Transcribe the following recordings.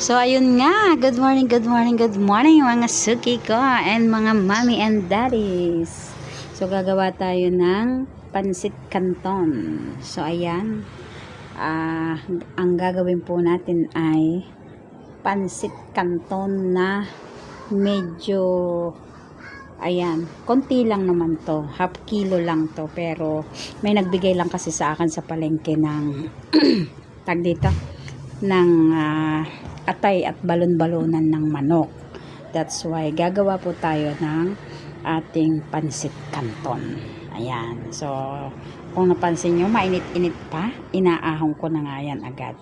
So, ayun nga. Good morning, good morning, good morning mga suki ko and mga mommy and daddies. So, gagawa tayo ng pansit canton. So, ayan. Ang gagawin po natin ay pansit canton na medyo, ayan, konti lang naman to. Half kilo lang to. Pero, may nagbigay lang kasi sa akin sa palengke ng, tag dito, ng atay at balon-balonan ng manok. That's why gagawa po tayo ng ating pansit canton. Ayan. So, kung napansin nyo, mainit-init pa. Inaahong ko na nga yan agad.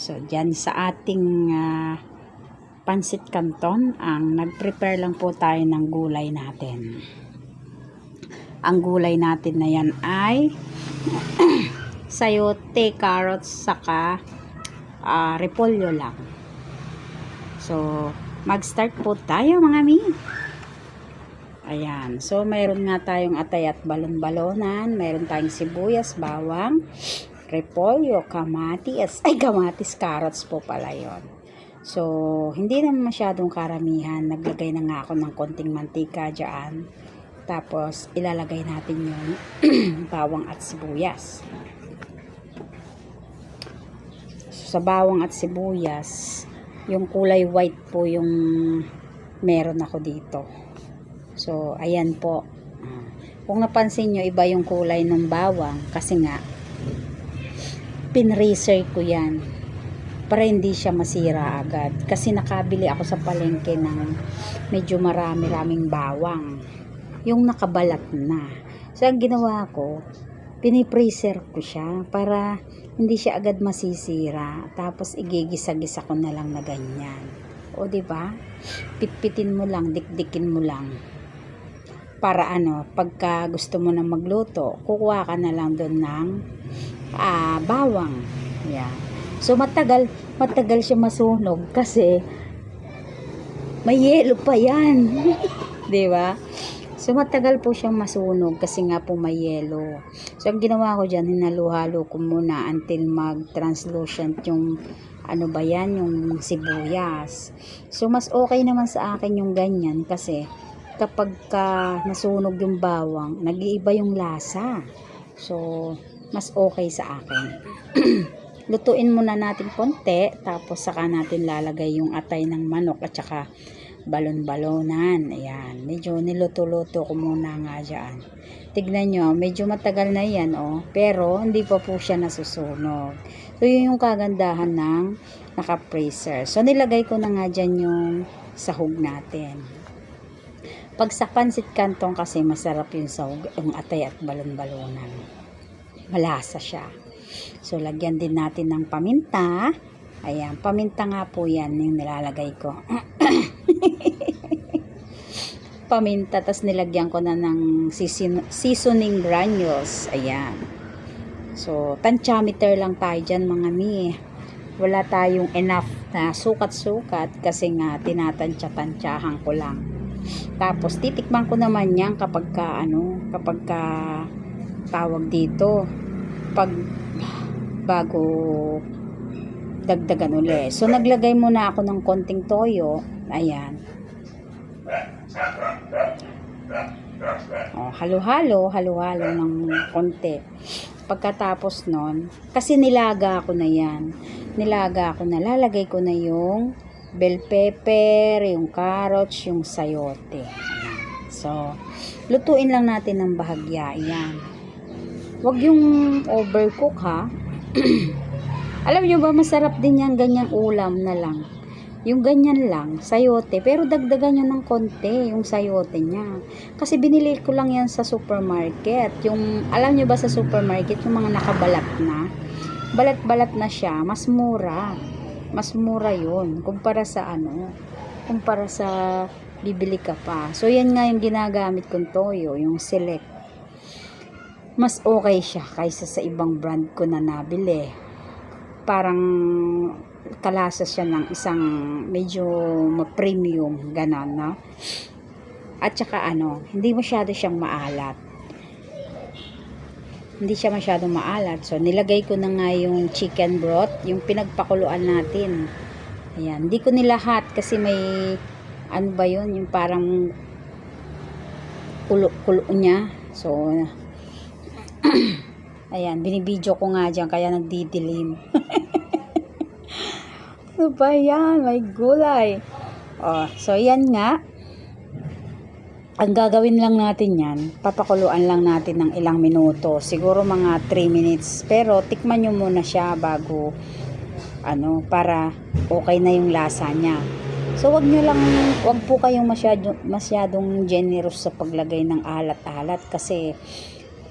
So, dyan sa ating pansit canton, ang nag-prepare lang po tayo ng gulay natin. Ang gulay natin na yan ay sayote, carrots, saka repolyo lang. So, mag-start po tayo mga mi. Ayan. So, mayroon nga tayong atay at balon-balonan. Mayroon tayong sibuyas, bawang, repolyo, kamatis. Ay, kamatis, carrots po pala yun. So, hindi naman masyadong karamihan. Naglagay na nga ako ng konting mantika dyan. Tapos, ilalagay natin yung bawang at sibuyas. Sa bawang at sibuyas, yung kulay white po yung meron ako dito. So, ayan po. Kung napansin nyo, iba yung kulay ng bawang kasi nga, pinreaser ko yan para hindi siya masira agad. Kasi nakabili ako sa palengke ng medyo marami-raming bawang. Yung nakabalat na. So, ang ginawa ko, pinipreaser ko siya para hindi siya agad masisira. Tapos igigisa-gisa ko na lang na ganyan. O diba? Pitpitin mo lang, dikdikin mo lang. Para pagka gusto mo na magluto, kukuha ka na lang doon ng bawang. Yeah. So matagal siya masunog kasi may yelo pa yan. Diba? So, matagal po siyang masunog kasi nga po may yelo. So, ang ginawa ko dyan, hinaluhalo ko muna until mag-translucent yung, yung sibuyas. So, mas okay naman sa akin yung ganyan kasi kapag nasunog yung bawang, nag-iiba yung lasa. So, mas okay sa akin. Lutuin muna natin konti, tapos saka natin lalagay yung atay ng manok at saka balon-balonan. Ayan. Medyo niluto-luto ko muna nga dyan. Tignan nyo, medyo matagal na yan, pero hindi pa po siya nasusunog. So, yun yung kagandahan ng naka-freezer. So, nilagay ko na nga dyan yung sahog natin. Pag sa pansit canton kasi, masarap yung sahog, yung atay at balon-balonan. Malasa siya. So, lagyan din natin ng paminta. Ayan, paminta nga po yan yung nilalagay ko. Paminta, tas nilagyan ko na ng seasoning granules. Ayan. So, tantiameter lang tayo dyan mga mi. Wala tayong enough na sukat-sukat kasi nga tinatansya-tansyahan ko lang. Tapos, titikman ko naman yan kapag tawag dito. Bago dagdagan ulit. So, naglagay muna ako ng konting toyo. Ayan. Halo-halo ng konti. Pagkatapos nun, kasi nilaga ko na yan. Lalagay ko na yung bell pepper, yung carrots, yung sayote. Ayan. So, lutuin lang natin ng bahagya. Ayan. Huwag yung overcook ha. Alam nyo ba, masarap din yan, ganyang ulam na lang. Yung ganyan lang, sayote. Pero dagdagan nyo ng konti, yung sayote niya. Kasi binili ko lang yan sa supermarket. Yung, alam nyo ba sa supermarket, yung mga nakabalat na. Balat-balat na siya, mas mura. Mas mura yun. Kumpara sa bibili ka pa. So, yan nga yung ginagamit kong toyo, yung select. Mas okay siya kaysa sa ibang brand ko na nabili. Parang kalasa siya ng isang medyo premium ganon, no? At saka hindi masyado siyang maalat. Hindi siya masyadong maalat. So, nilagay ko na nga yung chicken broth, yung pinagpakuluan natin. Ayan, hindi ko nilahat kasi may ano ba yun, yung parang kulo niya. So, ayan, binibidyo ko nga dyan kaya nagdidilim. Ano ba yan? May gulay. Oh, so yan nga. Ang gagawin lang natin yan, papakuluan lang natin ng ilang minuto. Siguro mga 3 minutes. Pero tikman nyo muna siya bago para okay na yung lasa niya. So wag po kayong masyadong generous sa paglagay ng alat-alat kasi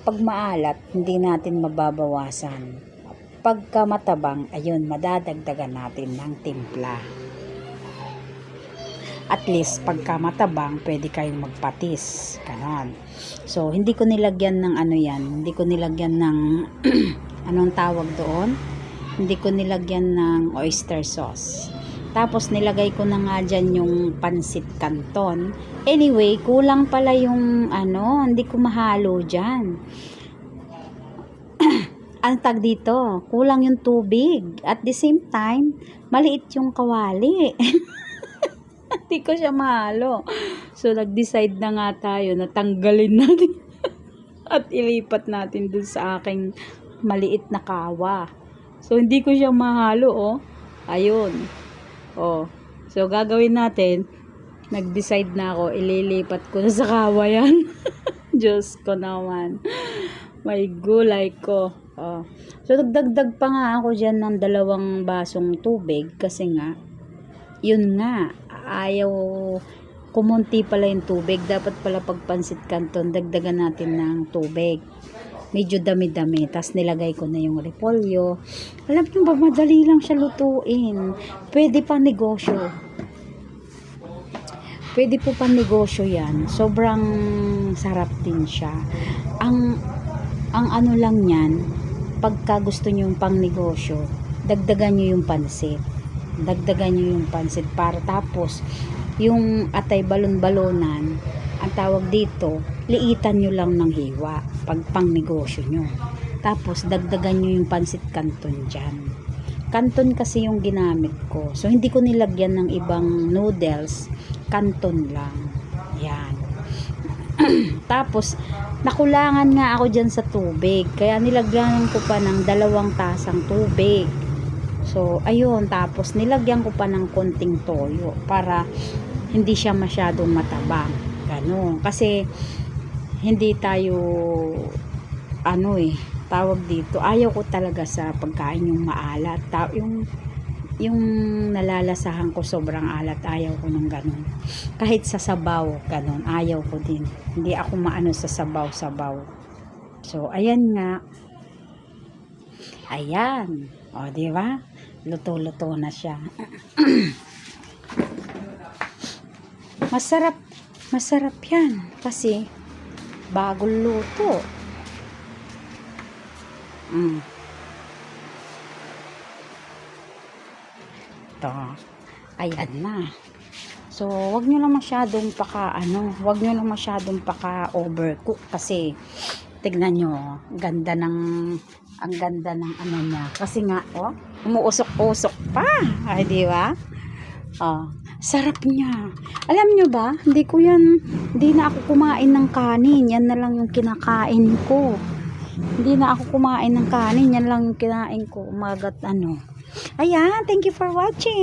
pag maalat, hindi natin mababawasan. Pagka matabang, ayun, madadagdagan natin ng timpla. At least pagka matabang, pwede kayong magpatis. Ganon. So hindi ko nilagyan ng hindi ko nilagyan ng anong tawag doon? Hindi ko nilagyan ng oyster sauce. Tapos nilagay ko na nga dyan yung pansit canton. Anyway, kulang pala yung hindi ko mahalo dyan. Ang tag dito, kulang yung tubig. At the same time, maliit yung kawali. Hindi ko siya mahalo. So, nag-decide na nga tayo na tanggalin natin at ilipat natin dun sa aking maliit na kawa. So, hindi ko siya mahalo, oh. Ayun. Oh. So, gagawin natin, nag-decide na ako, ililipat ko na sa kawa yan. Diyos ko naman. May gulay ko. Oh. So, nagdagdag pa nga ako dyan ng 2 basong tubig kasi nga, yun nga, ayaw kumunti pala yung tubig. Dapat pala pag pansit canton, dagdagan natin ng tubig. Medyo dami-dami. Tapos nilagay ko na yung repolyo. Alam nyo ba, madali lang siya lutuin. Pwede pa negosyo. Pwede po pa negosyo yan. Sobrang sarap din siya. Ang ano lang yan, pagka gusto nyo yung pang negosyo, dagdagan nyo yung pansit. Dagdagan nyo yung pansit para tapos yung atay balon-balonan, ang tawag dito, liitan nyo lang ng hiwa pag pang negosyo nyo. Tapos dagdagan nyo yung pansit canton dyan. Canton kasi yung ginamit ko. So hindi ko nilagyan ng ibang noodles, canton lang. Yan. Tapos nakulangan nga ako dyan sa tubig. Kaya nilagyan ko pa ng 2 tasang tubig. So, ayun, tapos nilagyan ko pa ng konting toyo para hindi siya masyadong matabang. Ganon. Kasi, hindi tayo, tawag dito, ayaw ko talaga sa pagkain yung maalat. Yung nalalasahan ko sobrang alat, ayaw ko ng ganon. Kahit sa sabaw, ganon, ayaw ko din. Hindi ako maano sa sabaw-sabaw. So, ayan nga. Ayan. O, diba? Luto-luto na siya. Masarap yan kasi bagong luto. Ito. Ayan na. So, wag nyo lang masyadong overcook kasi tignan nyo, ang ganda ng niya. Kasi nga, umuusok-usok pa. Ay, di ba? Sarap niya. Alam nyo ba, hindi na ako kumain ng kanin. Yan na lang yung kinakain ko. Hindi na ako kumain ng kanin. Yan lang yung kinain ko. Ayan, thank you for watching.